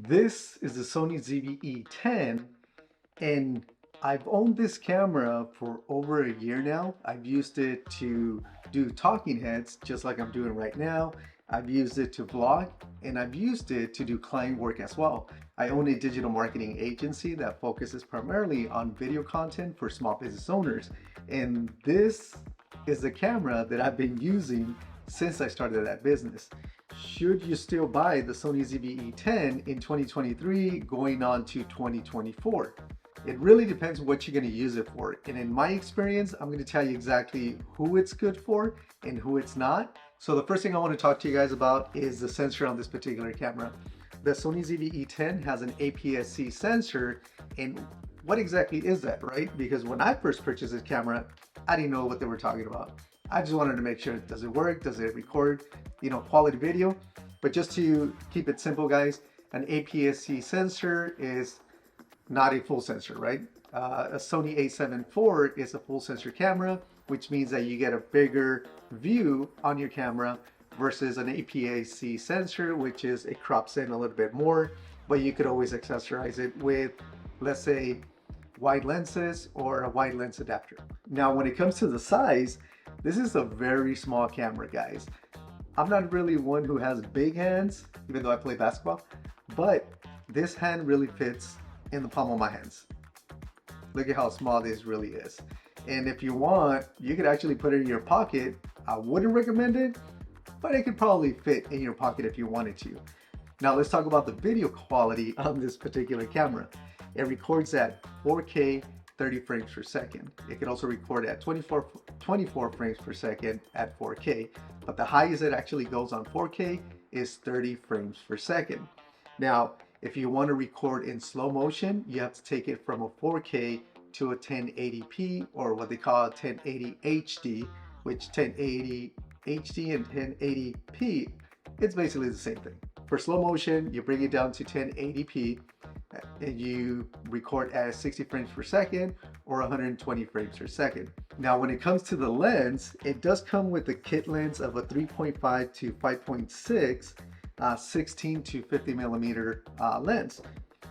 This is the Sony ZV E10, and I've owned this camera for over a year now. I've used it to do talking heads, just like I'm doing right now. I've used it to vlog, and I've used it to do client work as well. I own a digital marketing agency that focuses primarily on video content for small business owners. And this is the camera that I've been using since I started that business. Should you still buy the Sony ZV E10 in 2023 going on to 2024? It really depends what you're going to use it for. And in my experience, I'm going to tell you exactly who it's good for and who it's not. So the first thing I want to talk to you guys about is the sensor on this particular camera. The Sony ZV E10 has an APS-C sensor, and what exactly is that, right? Because when I first purchased this camera, I didn't know what they were talking about. I just wanted to make sure, does it work? Does it record, quality video? But just to keep it simple, guys, an APS-C sensor is not a full sensor, right? A Sony a7 IV is a full sensor camera, which means that you get a bigger view on your camera versus an APS-C sensor, which is it crops in a little bit more, but you could always accessorize it with, let's say, wide lenses or a wide lens adapter. Now, when it comes to the size, this is a very small camera, guys. I'm not really one who has big hands, even though I play basketball, but this hand really fits in the palm of my hands. Look at how small this really is. And if you want, you could actually put it in your pocket. I wouldn't recommend it, but it could probably fit in your pocket if you wanted to. Now let's talk about the video quality on this particular camera. It records at 4K 30 frames per second. It can also record at 24 frames per second at 4K, but the highest it actually goes on 4K is 30 frames per second. Now, if you want to record in slow motion, you have to take it from a 4K to a 1080p, or what they call 1080 HD, which 1080 HD and 1080p, it's basically the same thing. For slow motion, you bring it down to 1080p and you record at 60 frames per second or 120 frames per second. Now, when it comes to the lens, it does come with a kit lens of a 3.5 to 5.6 16 to 50 millimeter lens,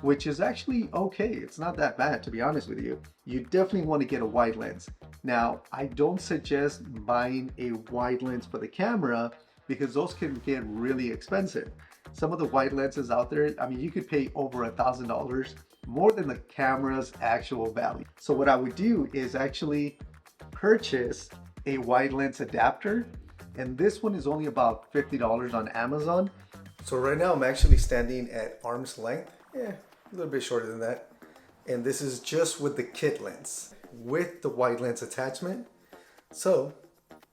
which is actually okay. It's not that bad, to be honest with you. You definitely want to get a wide lens. Now, I don't suggest buying a wide lens for the camera because those can get really expensive. Some of the wide lenses out there, I mean, you could pay over $1,000 more than the camera's actual value. So what I would do is actually purchase a wide lens adapter, and this one is only about $50 on Amazon. So right now I'm actually standing at arm's length, a little bit shorter than that. And this is just with the kit lens, with the wide lens attachment. So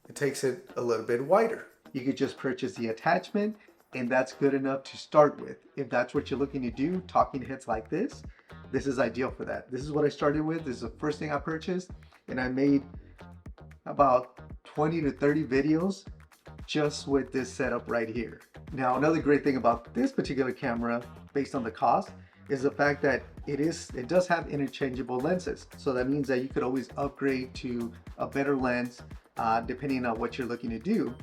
it takes it a little bit wider. You could just purchase the attachment, and that's good enough to start with. If that's what you're looking to do, talking heads like this is ideal for that. This is what I started with. This is the first thing I purchased, and I made about 20 to 30 videos just with this setup right here. Now, another great thing about this particular camera, based on the cost, is the fact that it does have interchangeable lenses. So that means that you could always upgrade to a better lens depending on what you're looking to do.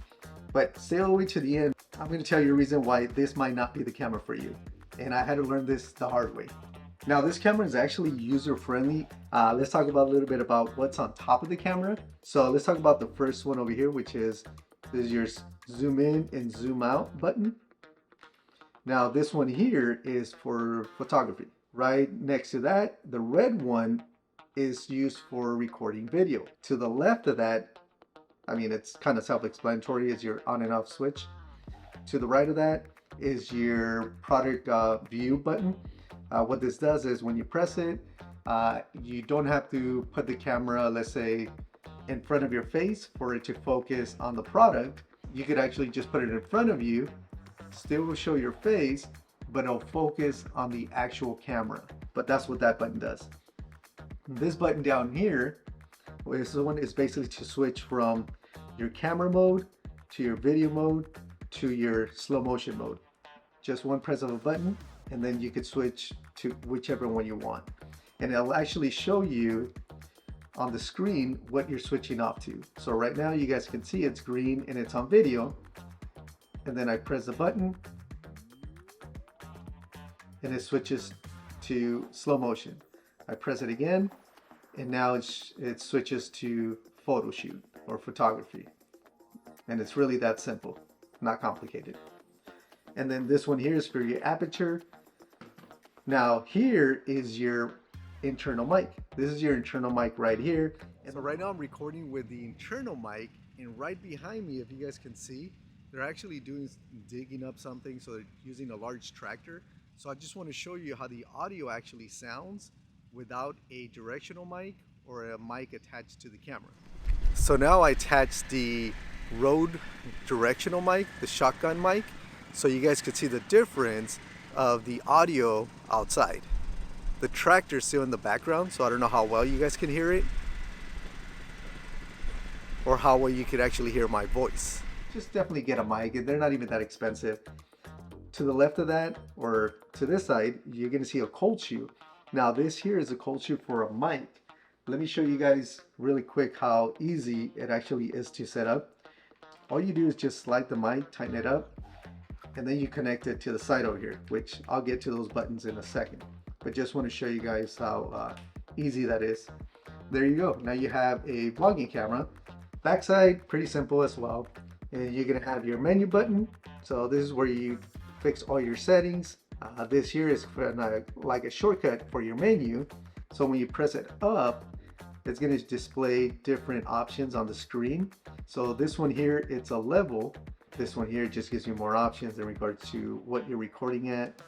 But stay all the way to the end. I'm going to tell you a reason why this might not be the camera for you. And I had to learn this the hard way. Now, this camera is actually user-friendly. Let's talk about a little bit about what's on top of the camera. So let's talk about the first one over here, which is your zoom in and zoom out button. Now, this one here is for photography. Right next to that, the red one is used for recording video. To the left of that, I mean, it's kind of self-explanatory, is your on and off switch. To the right of that is your product view button. What this does is when you press it, you don't have to put the camera, let's say, in front of your face for it to focus on the product. You could actually just put it in front of you, still will show your face, but it'll focus on the actual camera. But that's what that button does. This button down here, this one is basically to switch from your camera mode to your video mode to your slow motion mode. Just one press of a button, and then you could switch to whichever one you want. And it'll actually show you on the screen what you're switching off to. So right now you guys can see it's green and it's on video. And then I press the button and it switches to slow motion. I press it again, and now it switches to photo shoot or photography. And it's really that simple, not complicated. And then this one here is for your aperture. Now here is your internal mic. This is your internal mic right here. And so right now I'm recording with the internal mic, and right behind me, if you guys can see, they're actually digging up something, so they're using a large tractor. So I just want to show you how the audio actually sounds without a directional mic or a mic attached to the camera. So now I attached the Rode directional mic, the shotgun mic, so you guys could see the difference of the audio outside. The tractor's still in the background, so I don't know how well you guys can hear it or how well you could actually hear my voice. Just definitely get a mic, and they're not even that expensive. To the left of that, or to this side, you're gonna see a cold shoe. Now this here is a cold shoe for a mic. Let me show you guys really quick how easy it actually is to set up. All you do is just slide the mic, tighten it up, and then you connect it to the side over here, which I'll get to those buttons in a second. But just want to show you guys how easy that is. There you go. Now you have a vlogging camera. Backside, pretty simple as well. And you're gonna have your menu button. So this is where you fix all your settings. This here is like a shortcut for your menu. So when you press it up, it's going to display different options on the screen. So this one here, it's a level. This one here just gives you more options in regards to what you're recording at.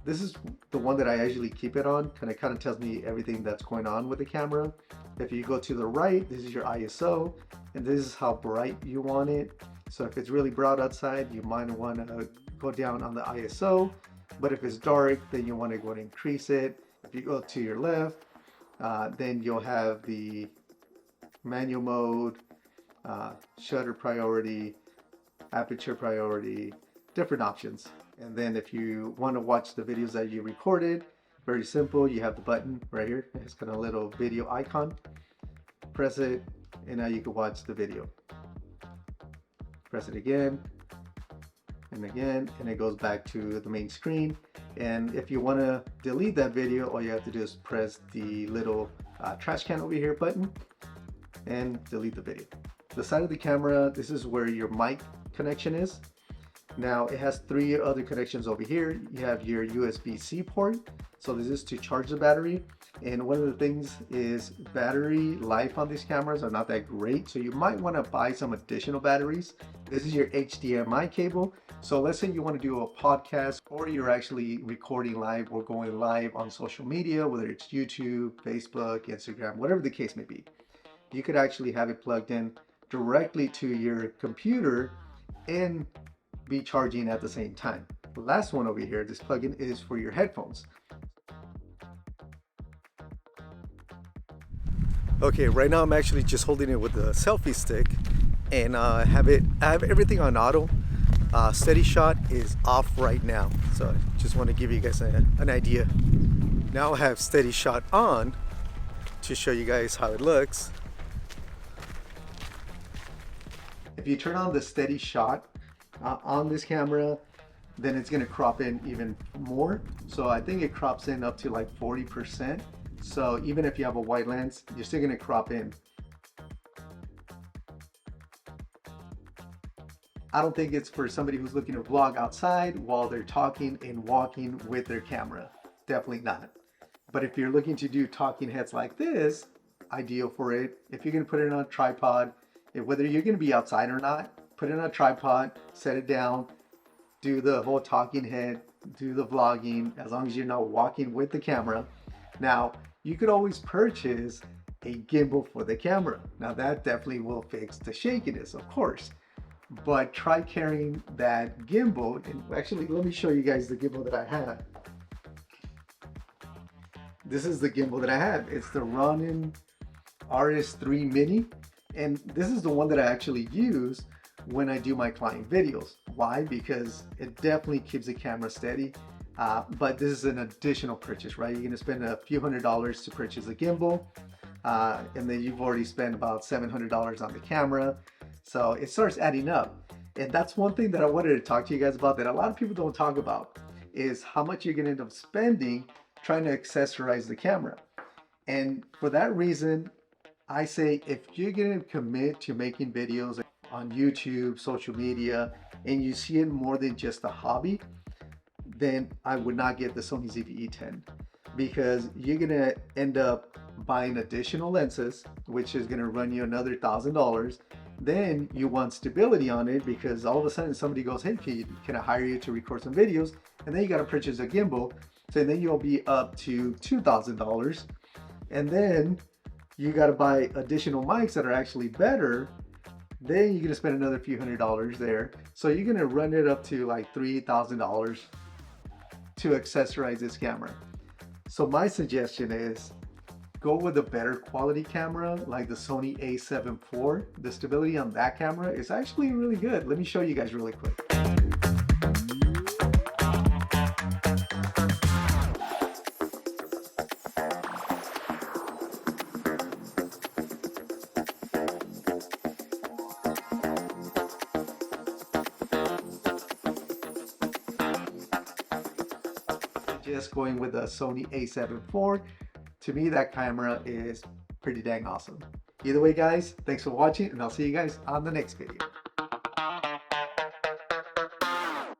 This is the one that I usually keep it on, and it kind of tells me everything that's going on with the camera. If you go to the right, this is your ISO, and this is how bright you want it. So if it's really bright outside, you might want to go down on the ISO, but if it's dark, then you want to go and increase it. If you go to your left, then you'll have the manual mode, shutter priority, aperture priority, different options. And then if you want to watch the videos that you recorded, very simple, you have the button right here. It's got a little video icon. Press it, and now you can watch the video. Press it again, and it goes back to the main screen. And if you want to delete that video, all you have to do is press the little trash can over here button and delete the video. The side of the camera, this is where your mic connection is. Now it has three other connections over here. You have your USB-C port. So this is to charge the battery. And one of the things is battery life on these cameras are not that great. So you might want to buy some additional batteries. This is your HDMI cable. So let's say you want to do a podcast, or you're actually recording live or going live on social media, whether it's YouTube, Facebook, Instagram, whatever the case may be. You could actually have it plugged in directly to your computer and be charging at the same time. The last one over here, this plugin is for your headphones. Okay, right now I'm actually just holding it with the selfie stick, and I have everything on auto. Steady shot is off right now, so I just want to give you guys an idea. Now I have steady shot on to show you guys how it looks. If you turn on the steady shot on this camera, then it's going to crop in even more. So I think it crops in up to like 40%. So even if you have a wide lens, you're still going to crop in. I don't think it's for somebody who's looking to vlog outside while they're talking and walking with their camera. Definitely not. But if you're looking to do talking heads like this, ideal for it. If you're going to put it on a tripod, whether you're going to be outside or not, put it on a tripod, set it down, do the whole talking head, do the vlogging, as long as you're not walking with the camera. Now, you could always purchase a gimbal for the camera. Now that definitely will fix the shakiness, of course. But try carrying that gimbal, and actually let me show you guys the gimbal that I have. This is the gimbal that I have. It's the Ronin RS3 Mini, and this is the one that I actually use when I do my client videos. Why? Because it definitely keeps the camera steady. But this is an additional purchase, right? You're gonna spend a few $100s to purchase a gimbal, and then you've already spent about $700 on the camera. So it starts adding up. And that's one thing that I wanted to talk to you guys about that a lot of people don't talk about. is how much you're going to end up spending trying to accessorize the camera. And for that reason, I say if you're going to commit to making videos on YouTube, social media, and you see it more than just a hobby, then I would not get the Sony ZV E10, because you're going to end up buying additional lenses, which is going to run you another $1,000. Then you want stability on it, because all of a sudden somebody goes, hey, can I hire you to record some videos? And then you got to purchase a gimbal. So then you'll be up to $2,000. And then you got to buy additional mics that are actually better. Then you're going to spend another few $100s there. So you're going to run it up to like $3,000 to accessorize this camera. So my suggestion is go with a better quality camera like the Sony a7 IV. The stability on that camera is actually really good. Let me show you guys really quick. Just going with the Sony a7 IV. To me, that camera is pretty dang awesome. Either way, guys, thanks for watching, and I'll see you guys on the next video.